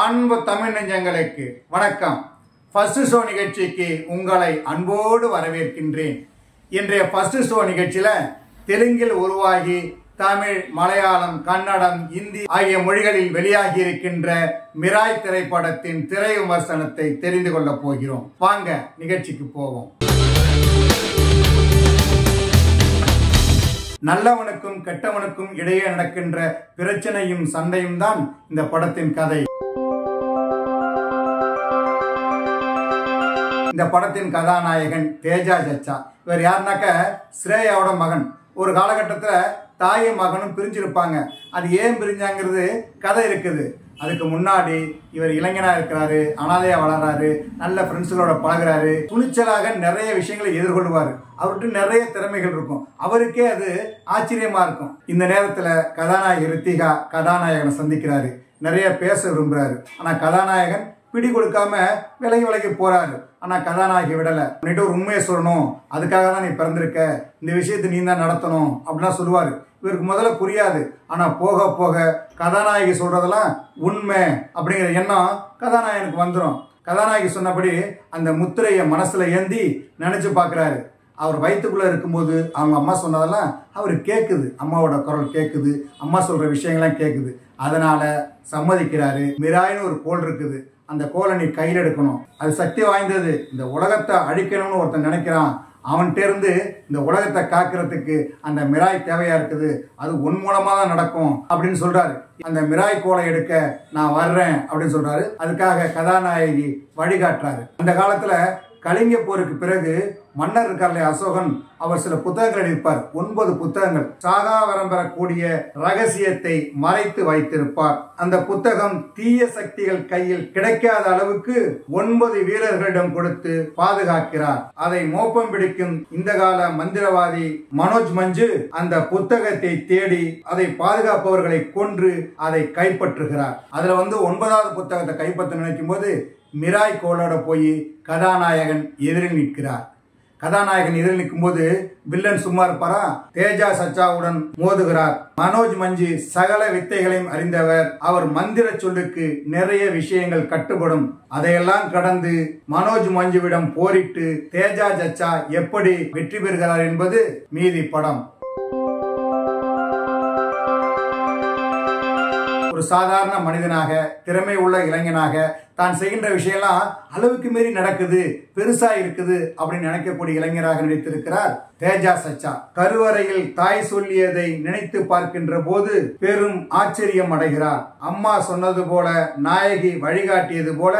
அன்பு தமிழ் நெஞ்சங்களுக்கு வணக்கம். ஃபர்ஸ்ட் ஷோ நிகழ்ச்சிக்கு உங்களை அன்போடு வரவேற்கின்றேன். இன்றைய ஃபர்ஸ்ட் ஷோ நிகழ்ச்சியில தெலுங்கில் உருவாகி தமிழ், மலையாளம், கன்னடம், இந்தி ஆகிய மொழிகளில் வெளியாகி இருக்கின்ற மிராய் திரைப்படத்தின் திரை விமர்சனத்தை தெரிந்து கொள்ள போகிறோம். வாங்க நிகழ்ச்சிக்கு போவோம். நல்லவனுக்கும் கெட்டவனுக்கும் இடையே நடக்கின்ற பிரச்சனையும் சண்டையும் தான் இந்த படத்தின் கதை. இந்த படத்தின் கதாநாயகன் தேஜா சச்சா. இவர் யாருனாக்க ஸ்ரேயாவோட மகன். ஒரு காலகட்டத்தில் தாயும் மகனும் பிரிஞ்சிருப்பாங்க. அது ஏன் பிரிஞ்சாங்கிறது கதை இருக்குது. அதுக்கு முன்னாடி இவர் இளைஞனா இருக்கிறாரு, அனாதையா வளர்றாரு, நல்ல ஃப்ரெண்ட்ஸுகளோட பழகுறாரு, துணிச்சலாக நிறைய விஷயங்களை எதிர்கொள்வார். அவர்கிட்ட நிறைய திறமைகள் இருக்கும். அவருக்கே அது ஆச்சரியமா இருக்கும். இந்த நேரத்துல கதாநாயகி ரித்திகா கதாநாயகனை சந்திக்கிறாரு. நிறைய பேச விரும்புறாரு. ஆனா கதாநாயகன் பிடி கொடுக்காம விலகி போறாரு. ஆனா கதாநாயகி விடல. உன்னிட்ட ஒரு உண்மையை சொல்லணும், அதுக்காக தான் நீ பிறந்திருக்க, இந்த விஷயத்தை நீ தான் நடத்தணும் அப்படின்னா சொல்லுவாரு. இவருக்கு முதல்ல புரியாது. ஆனா போக போக கதாநாயகி சொல்றதெல்லாம் உண்மை அப்படிங்கிற எண்ணம் கதாநாயகனுக்கு வந்துடும். கதாநாயகி சொன்னபடி அந்த முத்திரையை மனசுல ஏந்தி நினைச்சு பாக்குறாரு. அவர் வயிற்றுக்குள்ள இருக்கும்போது அவங்க அம்மா சொன்னதெல்லாம் அவரு கேட்குது. அம்மாவோட குரல் கேட்குது, அம்மா சொல்ற விஷயங்கள்லாம் கேட்குது. அதனால சம்மதிக்கிறாரு. மிராய்னு ஒரு கோல் இருக்குது, அந்த கோலை நீ கையில் எடுக்கணும், அது சக்தி வாய்ந்தது, இந்த உலகத்தை அழிக்கணும்னு ஒருத்தன் நினைக்கிறான், அவன்கிட்ட இருந்து இந்த உலகத்தை காக்கிறதுக்கு அந்த மிராய் தேவையா இருக்குது, அது உன் மூலமா தான் நடக்கும் அப்படின்னு சொல்றாரு. அந்த மிராய் கோலை எடுக்க நான் வர்றேன் அப்படின்னு சொல்றாரு. அதுக்காக கதாநாயகி வழிகாட்டுறாரு. அந்த காலத்துல கலிங்க போருக்கு பிறகு மன்னர் இருக்கார்ல அசோகன், அவர் சில புத்தகங்கள் எழுதியிருப்பார். 9 புத்தகங்கள். சாகா வரம் பெறக்கூடிய ரகசியத்தை மறைத்து வைத்திருப்பார். அந்த புத்தகம் தீய சக்திகள் கையில் கிடைக்காத அளவுக்கு 9 வீரர்களிடம் கொடுத்து பாதுகாக்கிறார். அதை மோப்பம் பிடிக்கும் இந்த கால மந்திரவாதி மனோஜ் மஞ்சு அந்த புத்தகத்தை தேடி அதை பாதுகாப்பவர்களை கொன்று அதை கைப்பற்றுகிறார். அதுல 9வது புத்தகத்தை கைப்பற்ற நினைக்கும் போது மிராய் கோலோட போய் கதாநாயகன் எதிரில் நிற்கிறார். கதாநாயகன் எதிரில் நிற்கும் போது வில்லன் சும்மா இருப்பாரா? தேஜா சச்சாவுடன் மோதுகிறார். மனோஜ் மஞ்சு சகல வித்தைகளையும் அறிந்தவர். அவர் மந்திர சொல்லுக்கு நிறைய விஷயங்கள் கட்டுப்படும். அதையெல்லாம் கடந்து மனோஜ் மஞ்சுவிடம் போரிட்டு தேஜா சச்சா எப்படி வெற்றி பெறுகிறார் என்பது மீதி படம். ஒரு சாதாரண மனிதனாக, திறமை உள்ள இளைஞனாக தான் செய்கின்ற விஷயம்லாம் அளவுக்கு மீறி நடக்குது, பெருசா இருக்குது அப்படின்னு நினைக்கக்கூடிய இளைஞராக நடித்திருக்கிறார் தேஜா சச்சா. கருவறையில் தாய் சொல்லியதை நினைத்து பார்க்கின்ற போது பெரும் ஆச்சரியம் அடைகிறார். அம்மா சொன்னது போல, நாயகி வழிகாட்டியது போல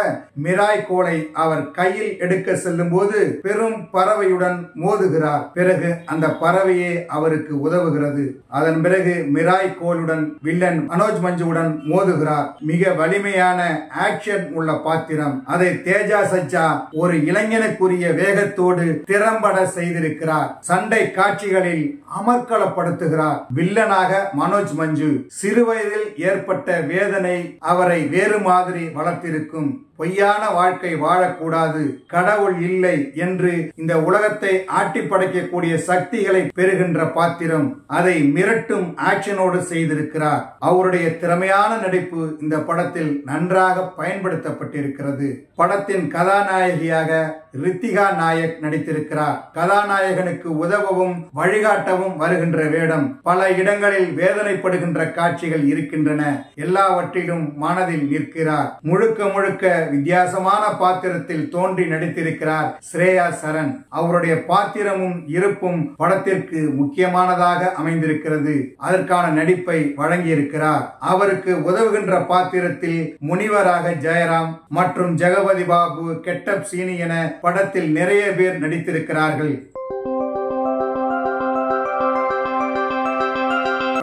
மிராய் கோலை அவர் கையில் எடுக்க செல்லும் போது பெரும் பறவையுடன் மோதுகிறார். பிறகு அந்த பறவையே அவருக்கு உதவுகிறது. அதன் பிறகு மிராய் கோலுடன் வில்லன் மனோஜ் மஞ்சுவுடன் மோதுகிறார். மிக வலிமையான ஆக்ஷன் உள்ள பாத்திரம். அதை தேஜா சச்சா ஒரு இளைஞனுக்குரிய வேகத்தோடு திறம்பட செய்திருக்கிறார். சண்டை காட்சிகளில் அமர்க்களப்படுத்துகிறார். வில்லனாக மனோஜ் மஞ்சு. சிறுவயதில் ஏற்பட்ட வேதனை அவரை வேறு மாதிரி வளர்த்திருக்கும். பொய்யான வாழ்க்கை வாழக்கூடாது, கடவுள் இல்லை என்று இந்த உலகத்தை ஆட்டி படைக்கக்கூடிய சக்திகளை பெறுகின்ற பாத்திரம். அதை மிரட்டும் ஆக்ஷனோடு செய்திருக்கிறார். அவருடைய திறமையான நடிப்பு இந்த படத்தில் நன்றாக பயன்படுத்தப்பட்டிருக்கிறது. படத்தின் கதாநாயகியாக ரித்திகா நாயக் நடித்திருக்கிறார். கதாநாயகனுக்கு உதவவும் வழிகாட்டவும் வருகின்ற வேடம். பல இடங்களில் வேதனைப்படுகின்ற காட்சிகள் இருக்கின்றன. எல்லாவற்றிலும் மனதில் நிற்கிறார். முழுக்க முழுக்க வித்தியாசமான பாத்திரத்தில் தோன்றி நடித்திருக்கிறார் ஸ்ரேயா சரண். அவருடைய பாத்திரமும் இருப்பும் படத்திற்கு முக்கியமானதாக அமைந்திருக்கிறது. அதற்கான நடிப்பை வழங்கியிருக்கிறார். அவருக்கு உதவுகின்ற பாத்திரத்தில் முனிவராக ஜெயராம் மற்றும் ஜெகபதி பாபு, கெட்டப் சீனி என படத்தில் நிறைய பேர் நடித்திருக்கிறார்கள்.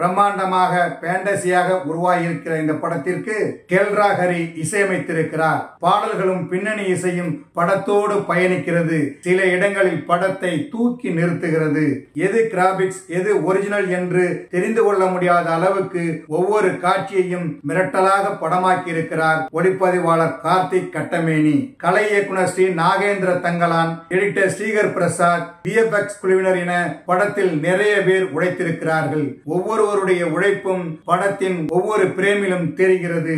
பிரம்மாண்டமாக பேண்டசியாக உருவாகியிருக்கிற இந்த படத்திற்கு கெல்ரா ஹரி இசையமைத்திருக்கிறார். பாடல்களும் பின்னணி இசையும் படத்தோடு பயணிக்கிறது. சில இடங்களில் படத்தை தூக்கி நிறுத்துகிறது. எது கிராபிக்ஸ், எது ஒரிஜினல் என்று தெரிந்து கொள்ள முடியாத அளவுக்கு ஒவ்வொரு காட்சியையும் மிரட்டலாக படமாக்கி இருக்கிறார் ஒளிப்பதிவாளர் கார்த்திக் கட்டமேனி. கலை இயக்குனர் ஸ்ரீ நாகேந்திர தங்கலான், எடிட்டர் ஸ்ரீகர் பிரசாத், VFX குழுவினர் என படத்தில் நிறைய பேர் உழைத்திருக்கிறார்கள். ஒவ்வொருவருடைய உழைப்பும் படத்தின் ஒவ்வொரு பிரேமிலும் தெரிகிறது.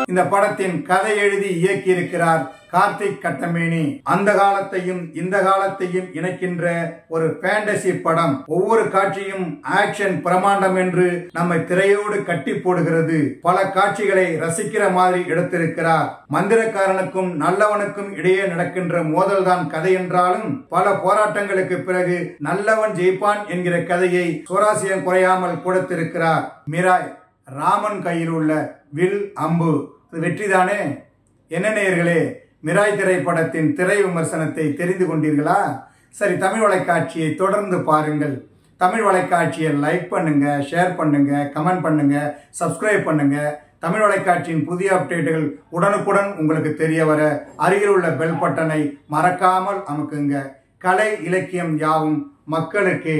இந்த படத்தின் கதை எழுதி இயக்கியிருக்கிறார் கார்த்திக் கட்டமேனி. அந்த காலத்தையும் இந்த காலத்தையும் இணைக்கின்ற ஒரு ஃபேண்டசி படம். ஒவ்வொரு காட்சியும் ஆக்ஷன் பிரமாண்டம் என்று நம்மை திரையோடு கட்டி போடுகிறது. பல காட்சிகளை ரசிக்கிற மாதிரி எடுத்திருக்கிறார். மந்திரக்காரனுக்கும் நல்லவனுக்கும் இடையே நடக்கின்ற மோதல் தான் கதை என்றாலும் பல போராட்டங்களுக்கு பிறகு நல்லவன் ஜெயிப்பான் என்கிற கதையை சுவாரஸ்யம் குறையாமல் கொடுத்திருக்கிறார். மிராய் ராமன் கையில் உள்ள வில் அம்பு வெற்றிதானே? என்ன நேயர்களே, மிராய் திரைப்படத்தின் திரை விமர்சனத்தை தெரிந்து கொண்டீர்களா? சரி, தமிழ் வலைக்காட்சியை தொடர்ந்து பாருங்கள். தமிழ் வலைக்காட்சியை லைக் பண்ணுங்க, ஷேர் பண்ணுங்க, கமெண்ட் பண்ணுங்க, சப்ஸ்கிரைப் பண்ணுங்க. தமிழ் வலைக்காட்சியின் புதிய அப்டேட்டுகள் உடனுக்குடன் உங்களுக்கு தெரிய வர அருகில் உள்ள பெல் பட்டனை மறக்காமல் அமுக்குங்க. கலை இலக்கியம் யாவும் மக்களுக்கே.